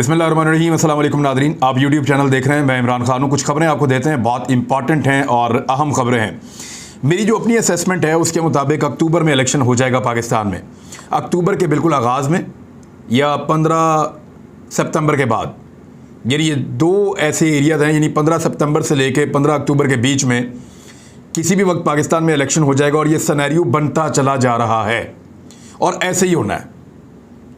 बिस्मिल्लाहिर्रहमानिर्रहीम। अस्सलाम वालेकुम नादरीन, आप यूट्यूब चैनल देख रहे हैं। मैं इमरान खान हूँ। कुछ खबरें आपको देते हैं, बहुत इंपॉर्टेंट हैं और अहम खबरें हैं। मेरी जो अपनी असेसमेंट है उसके मुताबिक अक्टूबर में इलेक्शन हो जाएगा पाकिस्तान में। अक्टूबर के बिल्कुल आगाज़ में या 15 सितंबर के बाद, यानी ये दो ऐसे एरियाज़ हैं, यानी 15 सितंबर से लेके 15 अक्टूबर के बीच में किसी भी वक्त पाकिस्तान में इलेक्शन हो जाएगा और ये सिनेरियो बनता चला जा रहा है और ऐसे ही होना है।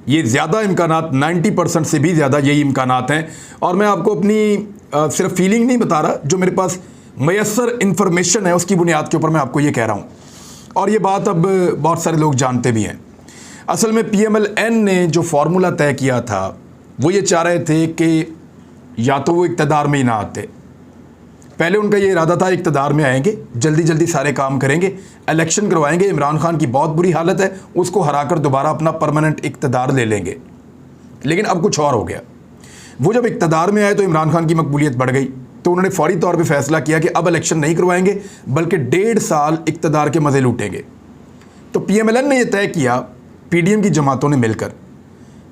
ये ज़्यादा इम्कानात, 90% से भी ज़्यादा यही इम्कानात हैं। और मैं आपको अपनी सिर्फ फीलिंग नहीं बता रहा, जो मेरे पास मैसर इन्फॉर्मेशन है उसकी बुनियाद के ऊपर मैं आपको ये कह रहा हूँ। और ये बात अब बहुत सारे लोग जानते भी हैं। असल में PMLN ने जो फार्मूला तय किया था वो ये चाह रहे थे कि या तो वो इक़्तिदार में ही ना आते। पहले उनका ये इरादा था इक़्तिदार में आएंगे, जल्दी जल्दी सारे काम करेंगे, इलेक्शन करवाएंगे, इमरान खान की बहुत बुरी हालत है, उसको हराकर दोबारा अपना परमानेंट इक़्तिदार ले लेंगे। लेकिन अब कुछ और हो गया। वो जब इक़्तिदार में आए तो इमरान खान की मकबूलियत बढ़ गई, तो उन्होंने फौरी तौर पे फैसला किया कि अब इलेक्शन नहीं करवाएंगे बल्कि 1.5 साल इक़्तिदार के मज़े लूटेंगे। तो PMLN ने यह तय किया, PDM की जमातों ने मिलकर,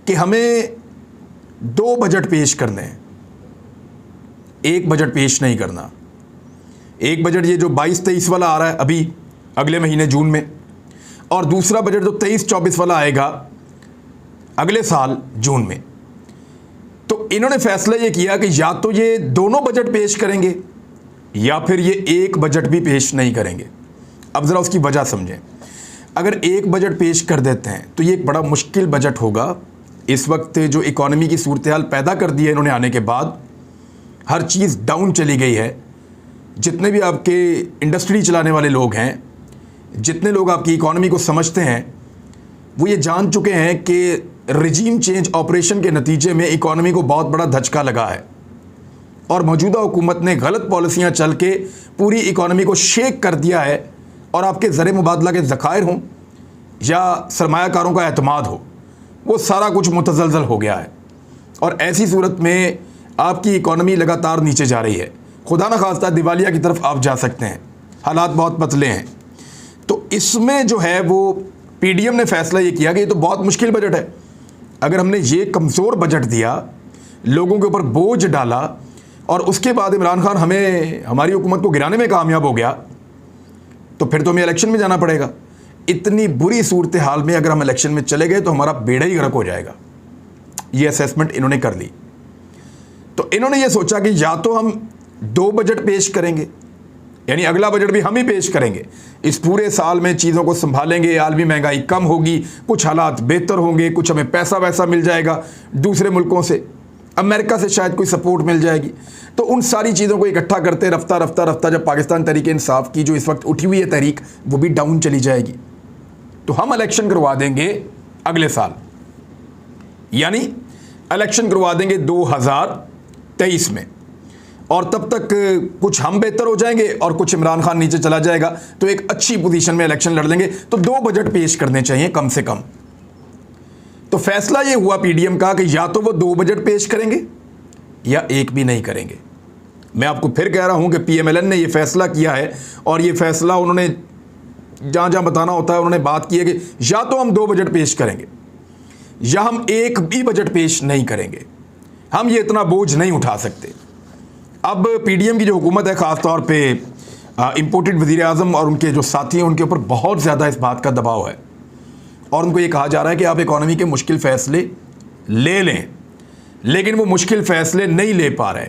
कि हमें 2 बजट पेश करने हैं, एक बजट पेश नहीं करना। एक बजट ये जो 22-23 वाला आ रहा है अभी अगले महीने जून में, और दूसरा बजट जो 23-24 वाला आएगा अगले साल जून में। तो इन्होंने फैसला ये किया कि या तो ये दोनों बजट पेश करेंगे या फिर ये एक बजट भी पेश नहीं करेंगे। अब ज़रा उसकी वजह समझें। अगर एक बजट पेश कर देते हैं तो ये एक बड़ा मुश्किल बजट होगा। इस वक्त जो इकॉनमी की सूरत हाल पैदा कर दी है इन्होंने आने के बाद, हर चीज़ डाउन चली गई है। जितने भी आपके इंडस्ट्री चलाने वाले लोग हैं, जितने लोग आपकी इकॉनमी को समझते हैं, वो ये जान चुके हैं कि रिजीम चेंज ऑपरेशन के नतीजे में इकॉनमी को बहुत बड़ा धचका लगा है और मौजूदा हुकूमत ने गलत पॉलिसियां चल के पूरी इकॉनमी को शेक कर दिया है। और आपके ज़र मुबादला के ज़खायर हों या सरमायाकारों का एतमाद हो, वो सारा कुछ मुतज़लज़ल हो गया है। और ऐसी सूरत में आपकी इकॉनमी लगातार नीचे जा रही है। खुदा न खास्ता दिवालिया की तरफ आप जा सकते हैं। हालात बहुत पतले हैं। तो इसमें जो है वो PDM ने फैसला ये किया कि ये तो बहुत मुश्किल बजट है। अगर हमने ये कमज़ोर बजट दिया, लोगों के ऊपर बोझ डाला और उसके बाद इमरान खान हमारी हुकूमत को गिराने में कामयाब हो गया, तो फिर तो हमें इलेक्शन में जाना पड़ेगा। इतनी बुरी सूरत हाल में अगर हम इलेक्शन में चले गए तो हमारा बेड़ा ही गर्क हो जाएगा। ये असेसमेंट इन्होंने कर ली। तो इन्होंने ये सोचा कि या तो हम 2 बजट पेश करेंगे, यानी अगला बजट भी हम ही पेश करेंगे, इस पूरे साल में चीज़ों को संभालेंगे, आलमी महंगाई कम होगी, कुछ हालात बेहतर होंगे, कुछ हमें पैसा वैसा मिल जाएगा दूसरे मुल्कों से, अमेरिका से शायद कोई सपोर्ट मिल जाएगी। तो उन सारी चीज़ों को इकट्ठा करते रफ्ता रफ्ता रफ्ता जब पाकिस्तान तहरीक इंसाफ की जो इस वक्त उठी हुई है तहरीक, वो भी डाउन चली जाएगी, तो हम इलेक्शन करवा देंगे अगले साल, यानी इलेक्शन करवा देंगे 2023 में। और तब तक कुछ हम बेहतर हो जाएंगे और कुछ इमरान खान नीचे चला जाएगा, तो एक अच्छी पोजीशन में इलेक्शन लड़ लेंगे। तो 2 बजट पेश करने चाहिए कम से कम। तो फैसला ये हुआ PDM का कि या तो वो 2 बजट पेश करेंगे या एक भी नहीं करेंगे। मैं आपको फिर कह रहा हूं कि PMLN ने ये फैसला किया है और ये फैसला उन्होंने जहां जहां बताना होता है उन्होंने बात की है कि या तो हम 2 बजट पेश करेंगे या हम एक भी बजट पेश नहीं करेंगे। हम ये इतना बोझ नहीं उठा सकते। अब PDM की जो हुकूमत है, ख़ास तौर पे इम्पोर्टेड वज़ीर आज़म और उनके जो साथी हैं, उनके ऊपर बहुत ज़्यादा इस बात का दबाव है और उनको ये कहा जा रहा है कि आप इकॉनमी के मुश्किल फ़ैसले ले लें, लेकिन वो मुश्किल फ़ैसले नहीं ले पा रहे।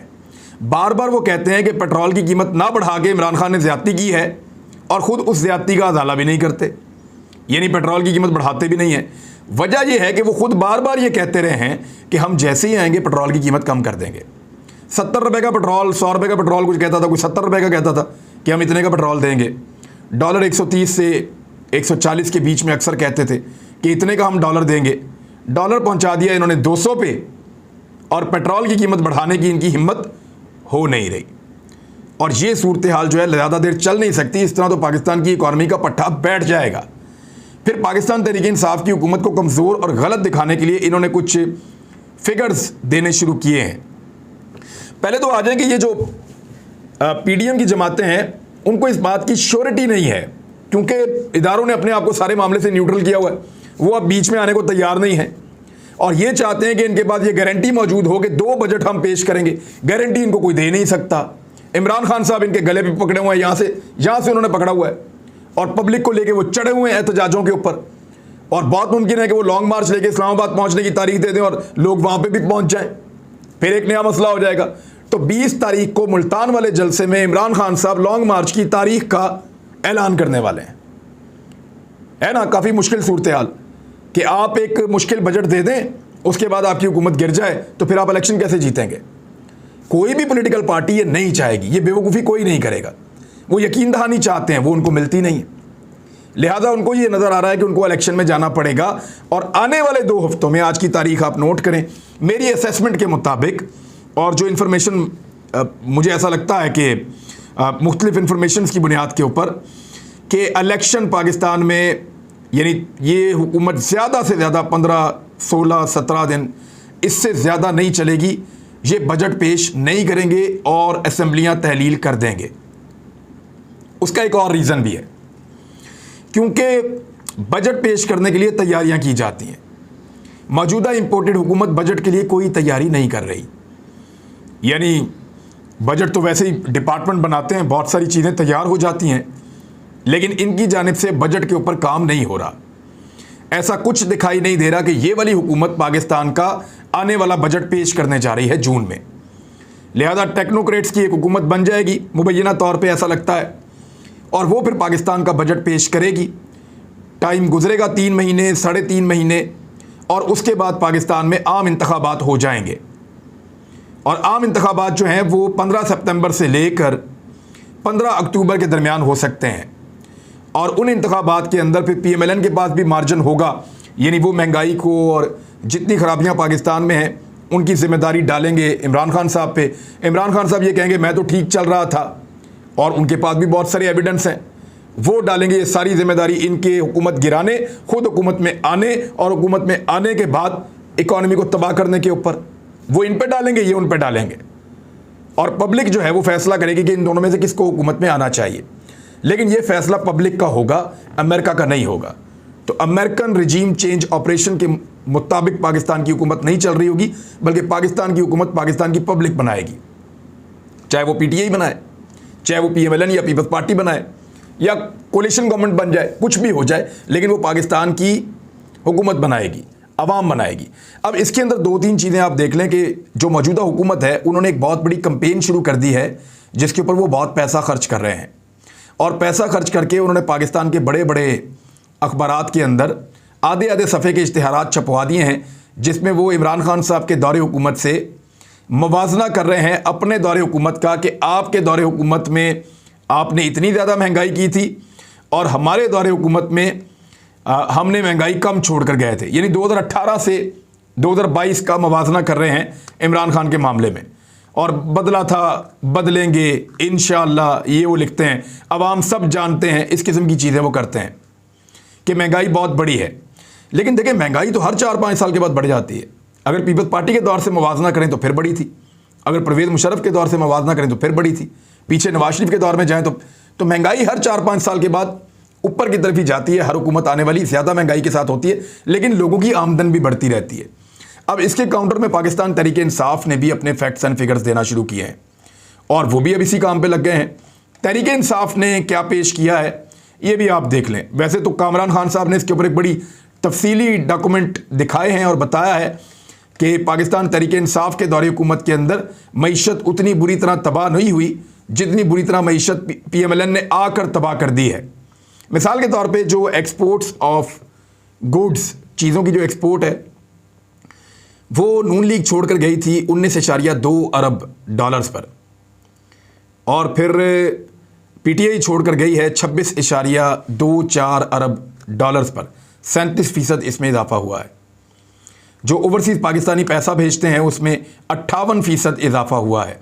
बार बार वो कहते हैं कि पेट्रोल की कीमत ना बढ़ा के इमरान खान ने ज़्यादती की है और ख़ुद उस ज़्यादती का अज़ाला भी नहीं करते, यानी पेट्रोल की कीमत बढ़ाते भी नहीं है। वजह यह है कि वो खुद बार बार ये कहते रहे हैं कि हम जैसे ही आएंगे पेट्रोल की कीमत कम कर देंगे। 70 रुपये का पेट्रोल, 100 रुपये का पेट्रोल कुछ कहता था, कुछ 70 रुपये का कहता था कि हम इतने का पेट्रोल देंगे। डॉलर 130 से 140 के बीच में अक्सर कहते थे कि इतने का हम डॉलर देंगे। डॉलर पहुंचा दिया इन्होंने 200 पे और पेट्रोल की कीमत बढ़ाने की इनकी हिम्मत हो नहीं रही। और ये सूरत हाल जो है ज़्यादा देर चल नहीं सकती। इस तरह तो पाकिस्तान की इकॉनमी का पट्टा बैठ जाएगा। फिर पाकिस्तान तहरीक इंसाफ की हुकूमत को कमज़ोर और गलत दिखाने के लिए इन्होंने कुछ फिगर्स देने शुरू किए हैं। पहले तो आ जाए कि ये जो PDM की जमातें हैं उनको इस बात की श्योरिटी नहीं है, क्योंकि इदारों ने अपने आप को सारे मामले से न्यूट्रल किया हुआ है। वो अब बीच में आने को तैयार नहीं है। और ये चाहते हैं कि इनके पास ये गारंटी मौजूद हो कि 2 बजट हम पेश करेंगे। गारंटी इनको कोई दे नहीं सकता। इमरान खान साहब इनके गले पे पकड़े हुए हैं, यहाँ से उन्होंने पकड़ा हुआ है और पब्लिक को लेके वो चढ़े हुए हैं एहतजाजों के ऊपर। और बहुत मुमकिन है कि वो लॉन्ग मार्च लेके इस्लामाबाद पहुंचने की तारीख दे दें और लोग वहां पे भी पहुंच जाएं, फिर एक नया मसला हो जाएगा। तो 20 तारीख को मुल्तान वाले जलसे में इमरान खान साहब लॉन्ग मार्च की तारीख का ऐलान करने वाले हैं। है ना, काफ़ी मुश्किल सूरत हाल कि आप एक मुश्किल बजट दे दें, उसके बाद आपकी हुकूमत गिर जाए, तो फिर आप इलेक्शन कैसे जीतेंगे? कोई भी पॉलिटिकल पार्टी ये नहीं चाहेगी, ये बेवकूफ़ी कोई नहीं करेगा। वो यकीन दहानी चाहते हैं, वो उनको मिलती नहीं है। लिहाजा उनको ये नज़र आ रहा है कि उनको इलेक्शन में जाना पड़ेगा। और आने वाले 2 हफ्तों में, आज की तारीख आप नोट करें, मेरी असेसमेंट के मुताबिक और जो इन्फॉर्मेशन मुझे ऐसा लगता है कि मुख्तलिफ इन्फॉर्मेशन की बुनियाद के ऊपर कि इलेक्शन पाकिस्तान में, यानी ये हुकूमत ज़्यादा से ज़्यादा 15, 16, 17 दिन, इससे ज़्यादा नहीं चलेगी। ये बजट पेश नहीं करेंगे और असम्बलियाँ तहलील कर देंगे। उसका एक और रीज़न भी है, क्योंकि बजट पेश करने के लिए तैयारियां की जाती हैं। मौजूदा इंपोर्टेड हुकूमत बजट के लिए कोई तैयारी नहीं कर रही। यानी बजट तो वैसे ही डिपार्टमेंट बनाते हैं, बहुत सारी चीज़ें तैयार हो जाती हैं, लेकिन इनकी जानिब से बजट के ऊपर काम नहीं हो रहा। ऐसा कुछ दिखाई नहीं दे रहा कि ये वाली हुकूमत पाकिस्तान का आने वाला बजट पेश करने जा रही है जून में। लिहाजा टेक्नोक्रेट्स की एक हुकूमत बन जाएगी मुबैना तौर पे, ऐसा लगता है, और वो फिर पाकिस्तान का बजट पेश करेगी। टाइम गुजरेगा 3 महीने, 3.5 महीने, और उसके बाद पाकिस्तान में आम इंतखाबात हो जाएंगे। और आम इंतखाबात जो हैं वो 15 सितंबर से लेकर 15 अक्टूबर के दरमियान हो सकते हैं। और उन इंतखाबात के अंदर फिर PMLN के पास भी मार्जिन होगा, यानी वो महंगाई को और जितनी खराबियाँ पाकिस्तान में हैं उनकी जिम्मेदारी डालेंगे इमरान खान साहब पे। इमरान खान साहब ये कहेंगे मैं तो ठीक चल रहा था, और उनके पास भी बहुत सारे एविडेंस हैं। वो डालेंगे ये सारी जिम्मेदारी इनके हुकूमत गिराने, खुद हुकूमत में आने और हुकूमत में आने के बाद इकॉनमी को तबाह करने के ऊपर। वो इन पे डालेंगे, ये उन पे डालेंगे, और पब्लिक जो है वो फैसला करेगी कि इन दोनों में से किसको हुकूमत में आना चाहिए। लेकिन ये फैसला पब्लिक का होगा, अमेरिका का नहीं होगा। तो अमेरिकन रिजीम चेंज ऑपरेशन के मुताबिक पाकिस्तान की हुकूमत नहीं चल रही होगी, बल्कि पाकिस्तान की हुकूमत पाकिस्तान की पब्लिक बनाएगी। चाहे वो PTI बनाए, चाहे वो PMLN या पीपल्स पार्टी बनाए, या कोलिशन गवर्नमेंट बन जाए, कुछ भी हो जाए, लेकिन वो पाकिस्तान की हुकूमत बनाएगी, अवाम बनाएगी। अब इसके अंदर 2-3 चीज़ें आप देख लें कि जो मौजूदा हुकूमत है उन्होंने एक बहुत बड़ी कैंपेन शुरू कर दी है जिसके ऊपर वो बहुत पैसा खर्च कर रहे हैं। और पैसा खर्च करके उन्होंने पाकिस्तान के बड़े बड़े अखबारात के अंदर आधे सफ़े के इश्तिहारात छपवा दिए हैं, जिसमें वो इमरान खान साहब के दौरे हुकूमत से मुवाजना कर रहे हैं अपने दौरे हुकूमत का, कि आपके दौरे हुकूमत में आपने इतनी ज़्यादा महंगाई की थी और हमारे दौरे हुकूमत में हमने महंगाई कम छोड़ कर गए थे। यानी 2018 से 2022 का मुवाजना कर रहे हैं इमरान खान के मामले में। और बदला था, बदलेंगे इंशाअल्लाह, ये वो लिखते हैं। अवाम सब जानते हैं, इस किस्म की चीज़ें वो करते हैं कि महंगाई बहुत बड़ी है। लेकिन देखिए, महंगाई तो हर 4-5 साल के बाद बढ़ जाती है। अगर पीपल्स पार्टी के दौर से मुवाजना करें तो फिर बढ़ी थी, अगर परवेज़ मुशर्रफ के दौर से मुवाजना करें तो फिर बढ़ी थी, पीछे नवाज शरीफ के दौर में जाएं तो महंगाई हर 4-5 साल के बाद ऊपर की तरफ ही जाती है। हर हुकूमत आने वाली ज़्यादा महंगाई के साथ होती है, लेकिन लोगों की आमदन भी बढ़ती रहती है। अब इसके काउंटर में पाकिस्तान तहरीक इंसाफ ने भी अपने फैक्ट्स एंड फिगर्स देना शुरू किए हैं, और वो भी अब इसी काम पे लग गए हैं। तहरीक इंसाफ ने क्या पेश किया है ये भी आप देख लें। वैसे तो कामरान खान साहब ने इसके ऊपर एक बड़ी तफसीली डॉक्यूमेंट दिखाए हैं और बताया है कि पाकिस्तान तहरीक इंसाफ के दौरे हुकूमत के अंदर मईशत उतनी बुरी तरह तबाह नहीं हुई जितनी बुरी तरह मईशत PMLN ने आकर तबाह कर दी है। मिसाल के तौर पे जो एक्सपोर्ट्स ऑफ गुड्स, चीज़ों की जो एक्सपोर्ट है, वो नून लीग छोड़कर गई थी 19.2 अरब डॉलर्स पर, और फिर PTI छोड़कर गई है 26.24 अरब डॉलर्स पर। 37% इसमें इजाफा हुआ है। जो ओवरसीज़ पाकिस्तानी पैसा भेजते हैं उसमें 58% इजाफा हुआ है।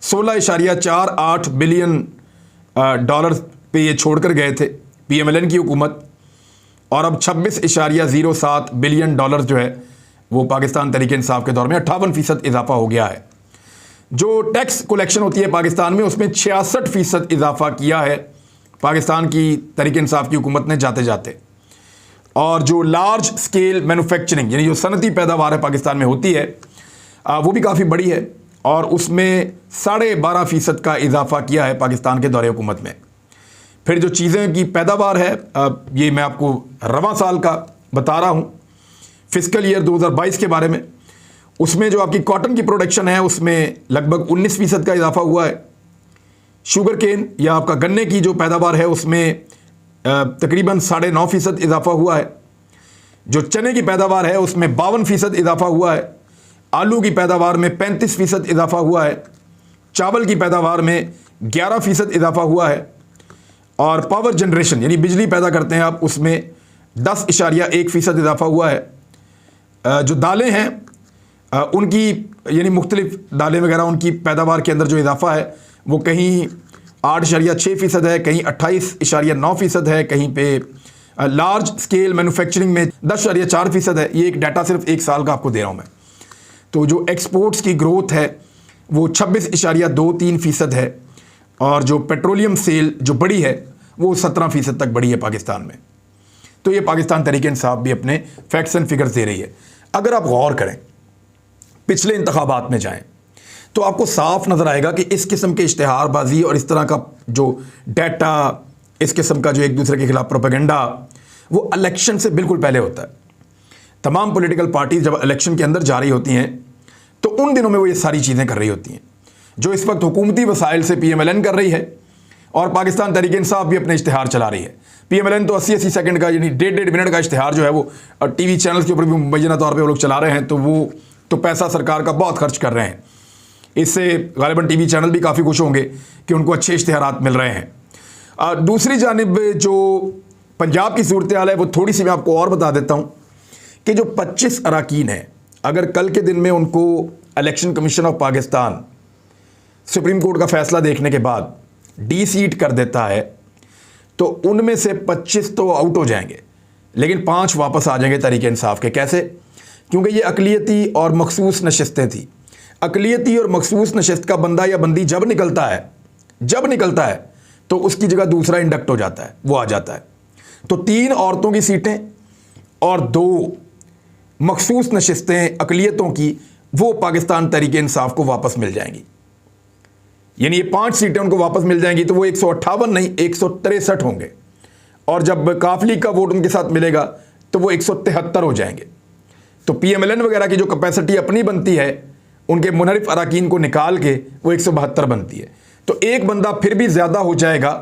16.48 बिलियन डॉलर पे ये छोड़कर गए थे PMLN की हुकूमत, और अब 26.07 बिलियन डॉलर जो है वो पाकिस्तान तहरीक इंसाफ के दौर में 58% इजाफा हो गया है। जो टैक्स कलेक्शन होती है पाकिस्तान में उसमें 66% इजाफा किया है पाकिस्तान की तहरीक इंसाफ की हुकूमत ने जाते जाते। और जो लार्ज स्केल मैन्युफैक्चरिंग यानी जो सनती पैदावार है पाकिस्तान में होती है वो भी काफ़ी बड़ी है और उसमें 12.5% का इजाफा किया है पाकिस्तान के दौरे हुकूमत में। फिर जो चीज़ें की पैदावार है ये मैं आपको रवां साल का बता रहा हूँ, फिस्कल ईयर 2022 के बारे में। उसमें जो आपकी कॉटन की प्रोडक्शन है उसमें लगभग 19% का इजाफा हुआ है। शुगर केन या आपका गन्ने की जो पैदावार है उसमें तकरीबन 9.5% इजाफा हुआ है। जो चने की पैदावार है उसमें 52% इजाफा हुआ है। आलू की पैदावार में 35% इजाफा हुआ है। चावल की पैदावार में 11% इजाफा हुआ है। और पावर जनरेशन यानी बिजली पैदा करते हैं आप, उसमें 10.1% इजाफा हुआ है। जो दालें हैं उनकी यानी मुख्तलिफ दालें वगैरह उनकी पैदावार के अंदर जो इजाफा है वो कहीं 8.6% है, कहीं 28.9% है, कहीं पे लार्ज स्केल मैन्युफैक्चरिंग में 10.4% है। ये एक डाटा सिर्फ एक साल का आपको दे रहा हूँ मैं। तो जो एक्सपोर्ट्स की ग्रोथ है वो 26.23% है और जो पेट्रोलियम सेल जो बड़ी है वो 17% तक बढ़ी है पाकिस्तान में। तो ये पाकिस्तान तहरीक इंसाफ भी अपने फैक्ट्स एंड फिगर्स दे रही है। अगर आप गौर करें, पिछले इंतखाबात में जाएं तो आपको साफ नज़र आएगा कि इस किस्म के इश्तिहारबाजी और इस तरह का जो डाटा, इस किस्म का जो एक दूसरे के खिलाफ प्रोपेगेंडा, वो इलेक्शन से बिल्कुल पहले होता है। तमाम पॉलिटिकल पार्टीज जब इलेक्शन के अंदर जा रही होती हैं तो उन दिनों में वो ये सारी चीज़ें कर रही होती हैं जो इस वक्त हुकूमती वसाइल से PMLN कर रही है और पाकिस्तान तहरीक इंसाफ भी अपने इश्तिहार चला रही है। PMLN तो 80-80 सेकंड का यानी 1.5 मिनट का इश्तिहार जो है वो टीवी चैनल्स के ऊपर भी मुबैना तौर पर वो लोग चला रहे हैं, तो वो तो पैसा सरकार का बहुत खर्च कर रहे हैं। इससे गालिबन टीवी चैनल भी काफ़ी खुश होंगे कि उनको अच्छे इश्तिहारात मिल रहे हैं। दूसरी जानिब जो पंजाब की सूरत हाल है वो थोड़ी सी मैं आपको और बता देता हूँ कि जो 25 अरकान हैं, अगर कल के दिन में उनको election commission of Pakistan supreme court का फैसला देखने के बाद डी-सीट कर देता है तो उनमें से 25 तो आउट हो जाएंगे, लेकिन 5 वापस आ जाएंगे तहरीक इंसाफ के। कैसे? क्योंकि ये अकलियती और मखसूस नशिस्तें थी। अकलियती और मखसूस नशिस्त का बंदा या बंदी जब निकलता है तो उसकी जगह दूसरा इंडक्ट हो जाता है, वो आ जाता है। तो 3 औरतों की सीटें और 2 मखसूस नशिस्तें अकलियतों की वो पाकिस्तान तहरीक इंसाफ को वापस मिल जाएंगी। यानी ये 5 सीटें उनको वापस मिल जाएंगी तो वो 158 नहीं 163 होंगे और जब काफली का वोट उनके साथ मिलेगा तो वो 173 हो जाएंगे। तो PMLN वगैरह की जो कैपेसिटी अपनी बनती है उनके मुनहरिफ अरकान को निकाल के वो 172 बनती है। तो एक बंदा फिर भी ज़्यादा हो जाएगा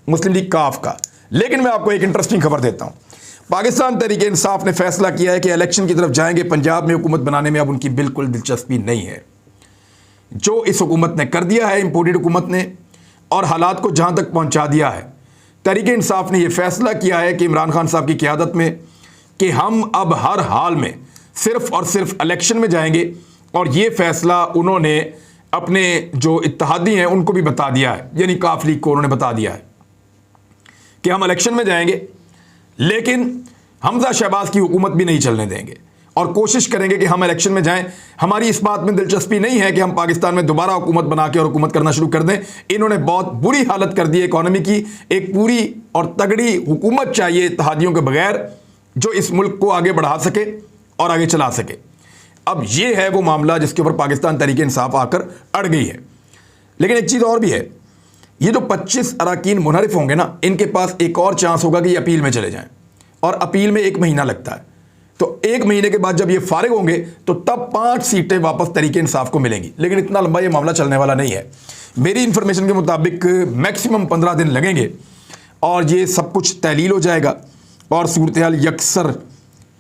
मुस्लिम लीग काफ का। लेकिन मैं आपको एक इंटरेस्टिंग खबर देता हूँ। पाकिस्तान तहरीक इंसाफ ने फैसला किया है कि इलेक्शन की तरफ जाएंगे। पंजाब में हुकूमत बनाने में अब उनकी बिल्कुल दिलचस्पी नहीं है। जो इस हुकूमत ने कर दिया है, इम्पोर्टेड हुकूमत ने, और हालात को जहाँ तक पहुँचा दिया है, तहरीक इंसाफ ने यह फैसला किया है कि इमरान खान साहब की क़यादत में कि हम अब हर हाल में सिर्फ और सिर्फ इलेक्शन में जाएंगे। और ये फैसला उन्होंने अपने जो इत्तेहादी हैं उनको भी बता दिया है, यानी काफ लीग को उन्होंने बता दिया है कि हम इलेक्शन में जाएंगे लेकिन हमजा शहबाज की हुकूमत भी नहीं चलने देंगे और कोशिश करेंगे कि हम इलेक्शन में जाएं। हमारी इस बात में दिलचस्पी नहीं है कि हम पाकिस्तान में दोबारा हुकूमत बना के और हुकूमत करना शुरू कर दें। इन्होंने बहुत बुरी हालत कर दी है इकॉनमी की। एक पूरी और तगड़ी हुकूमत चाहिए इत्तेहादियों के बगैर जो इस मुल्क को आगे बढ़ा सके और आगे चला सके। अब ये है वो मामला जिसके ऊपर पाकिस्तान तहरीक इंसाफ आकर अड़ गई है। लेकिन एक चीज़ और भी है, ये जो 25 अरकान मुनहरिफ होंगे ना, इनके पास एक और चांस होगा कि ये अपील में चले जाएं और अपील में 1 महीना लगता है। तो 1 महीने के बाद जब ये फारिग होंगे तो तब 5 सीटें वापस तहरीक इंसाफ को मिलेंगी। लेकिन इतना लंबा ये मामला चलने वाला नहीं है। मेरी इंफॉर्मेशन के मुताबिक मैक्सिमम 15 दिन लगेंगे और ये सब कुछ तहलील हो जाएगा और सूरत हाल यकसर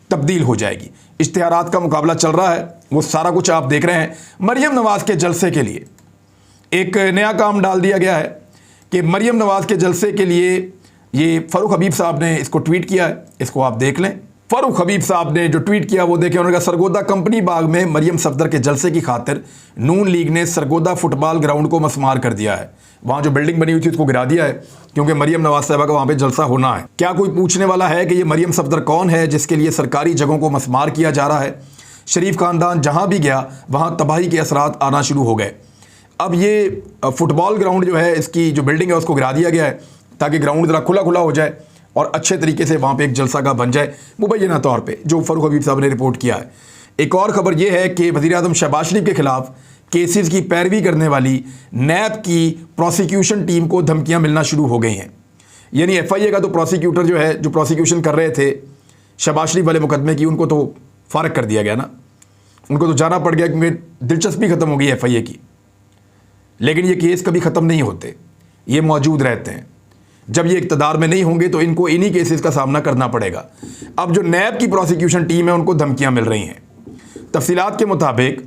तब्दील हो जाएगी। इश्तिहारात का मुकाबला चल रहा है, वो सारा कुछ आप देख रहे हैं। मरियम नवाज़ के जलसे के लिए एक नया काम डाल दिया गया है कि मरियम नवाज़ के जलसे के लिए ये फ़ारूक हबीब साहब ने इसको ट्वीट किया है। इसको आप देख लें। फ़ारूक हबीब साहब ने जो ट्वीट किया वो देखें। उन्होंने कहा, सरगोदा कंपनी बाग में मरियम सफदर के जलसे की खातिर नून लीग ने सरगोदा फुटबॉल ग्राउंड को मसमार कर दिया है। वहाँ जो बिल्डिंग बनी हुई थी उसको गिरा दिया है क्योंकि मरियम नवाज़ साहबा का वहाँ पे जलसा होना है। क्या कोई पूछने वाला है कि ये मरियम सफदर कौन है जिसके लिए सरकारी जगहों को मसमार किया जा रहा है? शरीफ ख़ानदान जहाँ भी गया वहाँ तबाही के असरात आना शुरू हो गए। अब ये फुटबॉल ग्राउंड जो है, इसकी जो बिल्डिंग है उसको गिरा दिया गया है ताकि ग्राउंड ज़रा खुला खुला हो जाए और अच्छे तरीके से वहाँ पे एक जलसागाह बन जाए मुबैना तौर पे, जो फ़ारूक हबीब साहब ने रिपोर्ट किया है। एक और ख़बर यह है कि वज़ीर-ए-आज़म शहबाज शरीफ के ख़िलाफ़ केसेस की पैरवी करने वाली नैब की प्रोसिक्यूशन टीम को धमकियाँ मिलना शुरू हो गई हैं। यानी FIA का तो प्रोसिक्यूटर जो है, जो प्रोसिक्यूशन कर रहे थे शहबाज शरीफ वाले मुकदमे की, उनको तो फ़ारग कर दिया गया ना, उनको तो जाना पड़ गया क्योंकि दिलचस्पी ख़त्म हो गई FIA की। लेकिन ये केस कभी ख़त्म नहीं होते, ये मौजूद रहते हैं। जब ये इक़्तिदार में नहीं होंगे तो इनको इन्हीं केसेस का सामना करना पड़ेगा। अब जो नैब की प्रोसिक्यूशन टीम है उनको धमकियाँ मिल रही हैं। तफसीलात के मुताबिक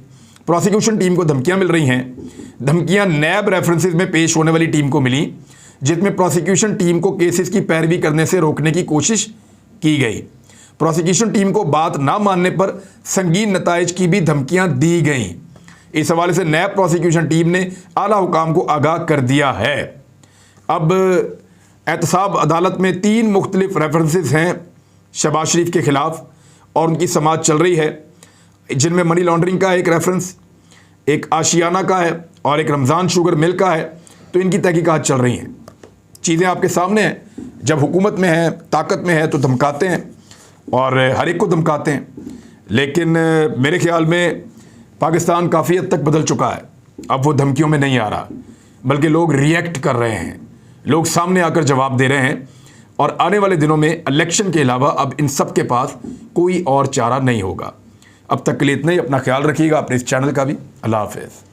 प्रोसिक्यूशन टीम को धमकियाँ मिल रही हैं। धमकियाँ नैब रेफरेंसेस में पेश होने वाली टीम को मिली, जिसमें प्रोसिक्यूशन टीम को केसेस की पैरवी करने से रोकने की कोशिश की गई। प्रोसिक्यूशन टीम को बात ना मानने पर संगीन नताइज की भी धमकियां दी गईं। इस हवाले से नैब प्रोसिक्यूशन टीम ने आला हुकाम को आगाह कर दिया है। अब एहतसाब अदालत में 3 मुख्तलिफ रेफरेंसेस हैं शहबाज शरीफ के ख़िलाफ़ और उनकी समाअत चल रही है, जिनमें मनी लॉन्ड्रिंग का एक रेफरेंस, एक आशियाना का है और एक रमज़ान शुगर मिल का है। तो इनकी तहकीकात चल रही हैं। चीज़ें आपके सामने हैं। जब हुकूमत में है, ताकत में है तो धमकाते हैं और हर एक को धमकाते हैं। लेकिन मेरे ख्याल में पाकिस्तान काफ़ी हद तक बदल चुका है। अब वो धमकियों में नहीं आ रहा, बल्कि लोग रिएक्ट कर रहे हैं, लोग सामने आकर जवाब दे रहे हैं। और आने वाले दिनों में इलेक्शन के अलावा अब इन सब के पास कोई और चारा नहीं होगा। अब तक के लिए इतना ही। अपना ख्याल रखिएगा, अपने इस चैनल का भी। अल्लाह हाफ़िज़।